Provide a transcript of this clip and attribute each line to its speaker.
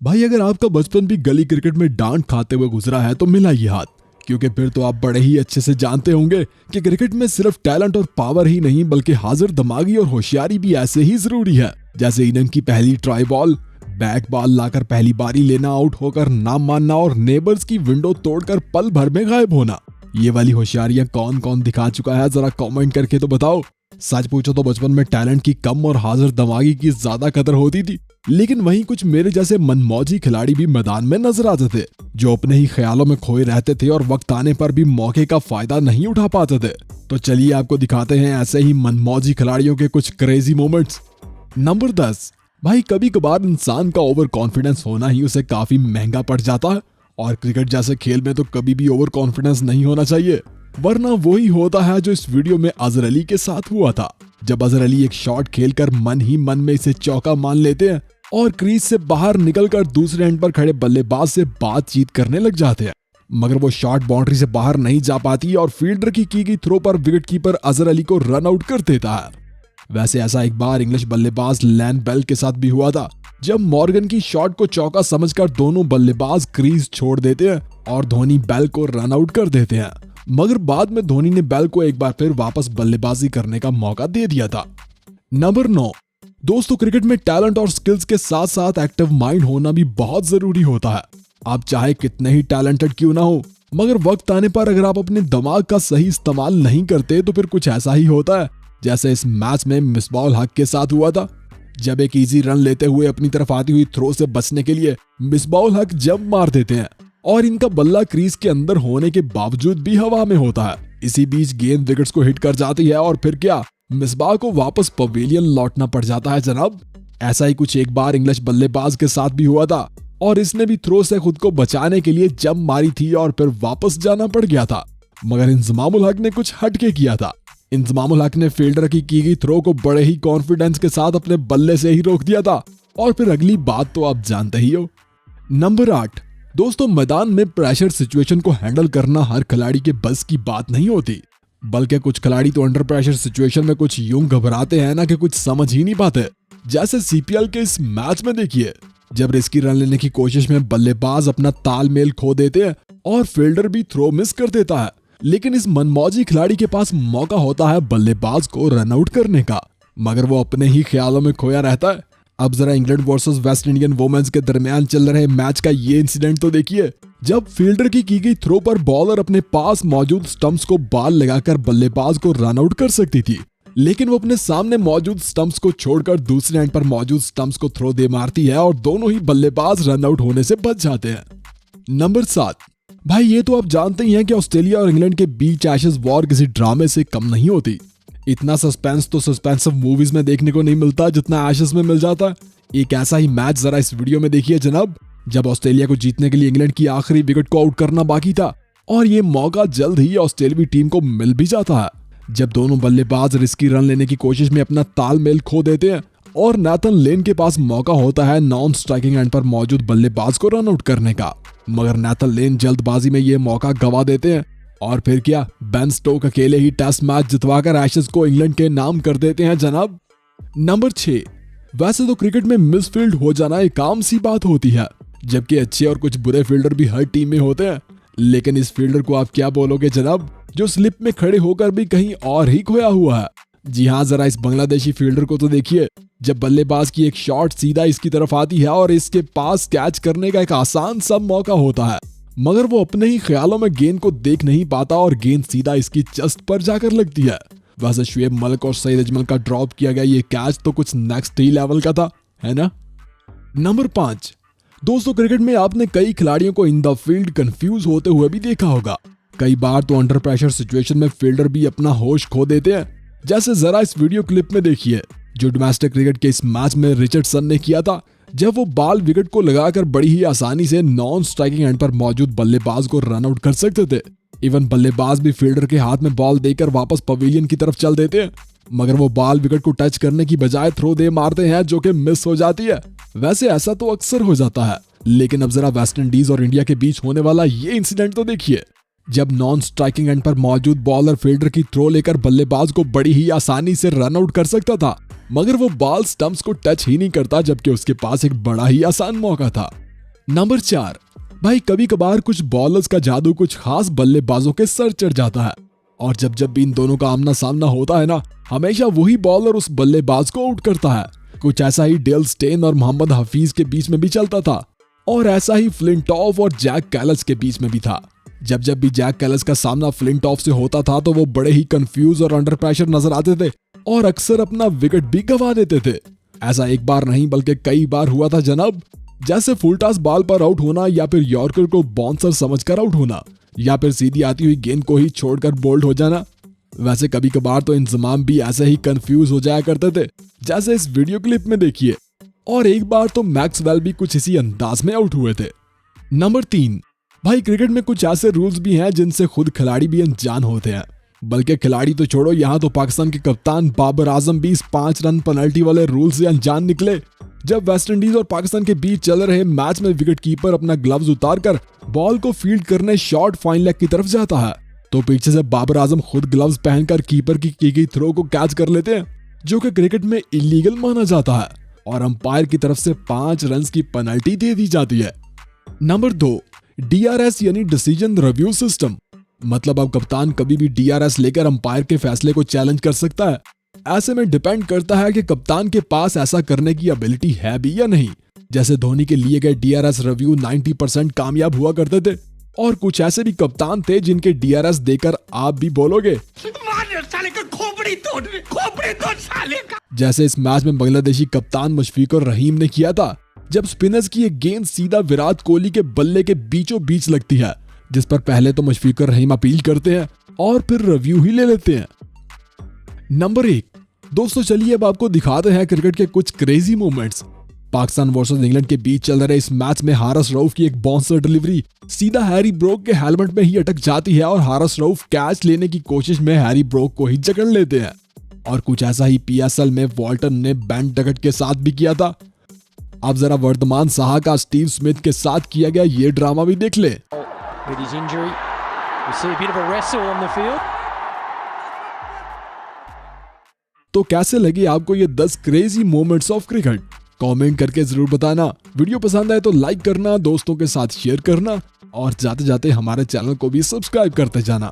Speaker 1: भाई अगर आपका बचपन भी गली क्रिकेट में डांट खाते हुए गुजरा है तो मिलाइए हाथ, क्योंकि फिर तो आप बड़े ही अच्छे से जानते होंगे कि क्रिकेट में सिर्फ टैलेंट और पावर ही नहीं बल्कि हाजिर दिमागी और होशियारी भी ऐसे ही जरूरी है। जैसे इनिंग की पहली ट्राई बॉल, बैक बॉल लाकर पहली बारी लेना, आउट होकर ना मानना और नेबर्स की विंडो तोड़कर पल भर में गायब होना। ये वाली होशियारियां कौन कौन दिखा चुका है, जरा कमेंट करके तो बताओ। सच पूछो तो बचपन में टैलेंट की कम और हाजिर दिमागी की ज्यादा कदर होती थी, लेकिन वहीं कुछ मेरे जैसे मनमौजी खिलाड़ी भी मैदान में नजर आते थे, जो अपने ही ख्यालों में खोए रहते थे और वक्त आने पर भी मौके का फायदा नहीं उठा पाते थे। तो चलिए आपको दिखाते हैं ऐसे ही मनमौजी खिलाड़ियों के कुछ क्रेजी मोमेंट्स। नंबर 10। भाई कभी कभार इंसान का ओवर कॉन्फिडेंस होना ही उसे काफी महंगा पड़ जाता है, और क्रिकेट जैसे खेल में तो कभी भी ओवर कॉन्फिडेंस नहीं होना चाहिए, वरना वही होता है जो इस वीडियो में अजहर अली के साथ हुआ था। जब अजहर अली एक शॉट खेलकर मन ही मन में इसे चौका मान लेते हैं और क्रीज से बाहर निकलकर दूसरे एंड पर खड़े बल्लेबाज से बातचीत करने लग जाते हैं, मगर वो शॉट बाउंड्री से बाहर नहीं जा पाती और फील्डर की गई थ्रो पर विकेटकीपर अजहर अली को रन आउट कर देता है। वैसे ऐसा एक बार इंग्लिश बल्लेबाज लैन बेल के साथ भी हुआ था, जब मॉर्गन की शॉट को चौका समझकर दोनों बल्लेबाज क्रीज छोड़ देते हैं और धोनी बेल को रन आउट कर देते हैं, मगर बाद में धोनी ने बेल को एक बार फिर वापस बल्लेबाजी करने का मौका दे दिया था। नंबर 9। दोस्तों क्रिकेट में टैलेंट और स्किल्स के साथ साथ एक्टिव माइंड होना भी बहुत जरूरी होता है। आप चाहे कितने ही टैलेंटेड क्यों ना हो, मगर वक्त आने पर अगर आप अपने दिमाग का सही इस्तेमाल नहीं करते तो फिर कुछ ऐसा ही होता है जैसे इस मैच में मिसबाउल हक के साथ हुआ था। जब एक इजी रन लेते हुए अपनी तरफ आती हुई थ्रो से बचने के लिए मिसबाउल हक जंप मार देते हैं और इनका बल्ला क्रीज के अंदर होने के बावजूद भी हवा में होता है। इसी बीच गेंद विकेट्स को हिट कर जाती है और फिर क्या, मिसबाह को वापस पवेलियन लौटना पड़ जाता है जनाब। ऐसा ही कुछ एक बार इंग्लिश बल्लेबाज के साथ भी हुआ था और इसने भी थ्रो से खुद को बचाने के लिए जंप मारी थी और फिर वापस जाना पड़ गया था, मगर इंजमामुल हक ने कुछ हटके किया था। इंजमामुल हक ने फील्डर की गई थ्रो को बड़े ही कॉन्फिडेंस के साथ अपने बल्ले से ही रोक दिया था, और फिर अगली बात तो आप जानते ही हो। नंबर 8। दोस्तों मैदान में प्रेशर सिचुएशन को हैंडल करना हर खिलाड़ी के बस की बात नहीं होती, बल्कि कुछ खिलाड़ी तो अंडर प्रेशर सिचुएशन में कुछ यूं घबराते हैं ना कि कुछ समझ ही नहीं पाते। जैसे सीपीएल के इस मैच में देखिए, जब रिस्की रन लेने की कोशिश में बल्लेबाज अपना तालमेल खो देते हैं और फील्डर भी थ्रो मिस कर देता है, लेकिन इस मनमौजी खिलाड़ी के पास मौका होता है बल्लेबाज को रन आउट करने का, मगर वो अपने ही ख्यालों में खोया रहता है। अब जरा England versus West Indian women's के दरमियान चल रहे मैच का ये इंसिडेंट तो देखिए, जब फील्डर की गई थ्रो पर बॉलर अपने पास मौजूद स्टंप्स को बाल लगाकर बल्लेबाज को रन आउट कर सकती थी, लेकिन वो अपने सामने मौजूद स्टंप्स को छोड़कर दूसरे एंड पर मौजूद स्टंप्स को थ्रो दे मारती है और दोनों ही बल्लेबाज रन आउट होने से बच जाते हैं। नंबर 7। भाई ये तो आप जानते ही हैं कि ऑस्ट्रेलिया और इंग्लैंड के बीच एशेज वॉर किसी ड्रामे से कम नहीं होती। इतना सस्पेंस तो सस्पेंसिव मूवीज में देखने को नहीं मिलता जितना एशेज में मिल जाता है। एक ऐसा ही मैच जरा इस वीडियो में देखिए जनाब, जब ऑस्ट्रेलिया को जीतने के लिए इंग्लैंड की आखिरी विकेट को आउट करना बाकी था और ये मौका जल्द ही ऑस्ट्रेलियाई टीम को मिल भी जाता है, जब दोनों बल्लेबाज रिस्की रन लेने की कोशिश में अपना तालमेल खो देते हैं और नेथन लेन के पास मौका होता है नॉन स्ट्राइकिंग एंड पर मौजूद बल्लेबाज को रन आउट करने का, मगर नेथन लेन जल्दबाजी में ये मौका गवा देते हैं और फिर क्या, बेन स्टोक अकेले ही टेस्ट मैच जितवाकर एशेज को इंग्लैंड के नाम कर देते हैं जनाब। नंबर 6। वैसे तो क्रिकेट में मिसफील्ड हो जाना एक आम सी बात होती है, जबकि अच्छे और कुछ बुरे फील्डर भी हर टीम में होते हैं, लेकिन इस फील्डर को आप क्या बोलोगे जनाब, जो स्लिप में खड़े होकर भी कहीं और ही खोया हुआ है। जी हाँ, जरा इस बांग्लादेशी फील्डर को तो देखिए, जब बल्लेबाज की एक शॉट सीधा इसकी तरफ आती है और इसके पास कैच करने का एक आसान सा मौका होता है, मगर वो अपने ही ख्यालों में गेंद को देख नहीं पाता और गेंद सीधा इसकी चेस्ट पर जाकर लगती है। वैसे शुएब मलिक और सईद अजमल का ड्रॉप किया गया ये कैच तो कुछ नेक्स्ट ही लेवल का था, है ना। नंबर 5। दोस्तों क्रिकेट में आपने कई खिलाड़ियों को इन द फील्ड कंफ्यूज होते हुए भी देखा होगा। कई बार तो अंडर प्रेशर सिचुएशन में फील्डर भी अपना होश खो देते हैं, जैसे जरा इस वीडियो क्लिप में देखिए, जो डोमेस्टिक क्रिकेट के इस मैच में रिचर्डसन ने किया था, जब वो बॉल विकेट को लगाकर बड़ी ही आसानी से नॉन स्ट्राइकिंग एंड पर मौजूद बल्लेबाज को रन आउट कर सकते थे। इवन बल्लेबाज भी फील्डर के हाथ में बॉल देकर वापस पवेलियन की तरफ चल देते हैं, मगर वो बॉल विकेट को टच करने की बजाय थ्रो दे मारते हैं जो कि मिस हो जाती है। वैसे ऐसा तो अक्सर हो जाता है, लेकिन अब जरा वेस्ट इंडीज और इंडिया के बीच होने वाला ये इंसिडेंट तो देखिए, जब नॉन स्ट्राइकिंग एंड पर मौजूद बॉलर फील्डर की थ्रो लेकर बल्लेबाज को बड़ी ही आसानी से रन आउट कर सकता था, मगर वो बॉल स्टंप्स को टच ही नहीं करता, जबकि उसके पास एक बड़ा ही आसान मौका था। नंबर 4, भाई कभी कभार कुछ बॉलर्स का जादू कुछ खास बल्लेबाजों के सर चढ़ जाता है और जब जब भी इन दोनों का आमना सामना होता है ना, हमेशा वही बॉलर उस बल्लेबाज को आउट करता है। कुछ ऐसा ही डेल स्टेन और मोहम्मद हफीज के बीच में भी चलता था और ऐसा ही फ्लिंटॉफ और जैक कैलिस के बीच में भी था। जब जब भी जैक कैलिस का सामना फ्लिंटॉफ से होता था तो वो बड़े ही कंफ्यूज और अंडर प्रेशर नजर आते थे और अक्सर अपना विकेट भी गंवा देते थे। ऐसा एक बार नहीं बल्कि कई बार हुआ था जनाब, जैसे फुल टॉस बॉल पर आउट होना या फिर यॉर्कर को बाउंसर समझकर आउट होना या फिर सीधी आती हुई गेंद को ही छोड़कर बोल्ड हो जाना। वैसे कभी कभार तो इंतजाम भी ऐसे ही कंफ्यूज हो जाया करते थे, जैसे इस वीडियो क्लिप में देखिए। और एक बार तो मैक्सवेल भी कुछ इसी अंदाज में आउट हुए थे। नंबर 3, भाई क्रिकेट में कुछ ऐसे रूल्स भी हैं जिनसे खुद खिलाड़ी भी अनजान होते हैं। बल्कि खिलाड़ी तो छोड़ो, यहाँ तो पाकिस्तान के कप्तान बाबर आजम भी इस 5 रन पेनल्टी वाले रूल से अनजान निकले। जब वेस्टइंडीज और पाकिस्तान के बीच चल रहे मैच में विकेट कीपर अपना ग्लव्स उतारकर बॉल को फील्ड करने शॉर्ट फाइन लेग की तरफ जाता है तो पीछे से बाबर आजम खुद ग्लव्स पहनकर कीपर की गई थ्रो को कैच कर लेते हैं, जो कि क्रिकेट में इलीगल माना जाता है और अंपायर की तरफ से 5 रन की पेनल्टी दे दी जाती है। नंबर 2, DRS यानी डिसीजन रिव्यू सिस्टम। मतलब अब कप्तान कभी भी DRS लेकर अंपायर के फैसले को चैलेंज कर सकता है। ऐसे में डिपेंड करता है कि कप्तान के पास ऐसा करने की एबिलिटी है भी या नहीं। जैसे धोनी के लिए गए DRS रिव्यू 90% कामयाब हुआ करते थे और कुछ ऐसे भी कप्तान थे जिनके DRS देकर आप भी बोलोगे
Speaker 2: साले का खोपड़ी तोड़ साले का।
Speaker 1: जैसे इस मैच में बांग्लादेशी कप्तान मुशफिकुर रहीम ने किया था, जब स्पिनर्स की एक गेंद सीधा विराट कोहली के बल्ले के बीचों बीच लगती है, जिस पर पहले तो मुशफिकुर रहीम अपील करते हैं और फिर रिव्यू ही ले लेते हैं। नंबर 1, दोस्तों चलिए अब आपको दिखाते हैं क्रिकेट के कुछ crazy moments. Pakistan versus England के बीच चल रहे इस मैच में हारिस रऊफ की एक बाउंसर डिलीवरी सीधा हैरी ब्रोक के हेलमेट में ही अटक जाती है और हारिस रऊफ कैच लेने की कोशिश में हैरी ब्रोक को ही जकड़ लेते हैं। और कुछ ऐसा ही PSL में वॉल्टन ने बेन डकट के साथ भी किया था। अब जरा वर्धमान साहा का स्टीव स्मिथ के साथ किया गया ये ड्रामा भी देख ले। तो कैसे लगी आपको ये 10 crazy moments of cricket? Comment करके जरूर बताना। वीडियो पसंद आए तो लाइक करना, दोस्तों के साथ शेयर करना और जाते जाते हमारे चैनल को भी सब्सक्राइब करते जाना।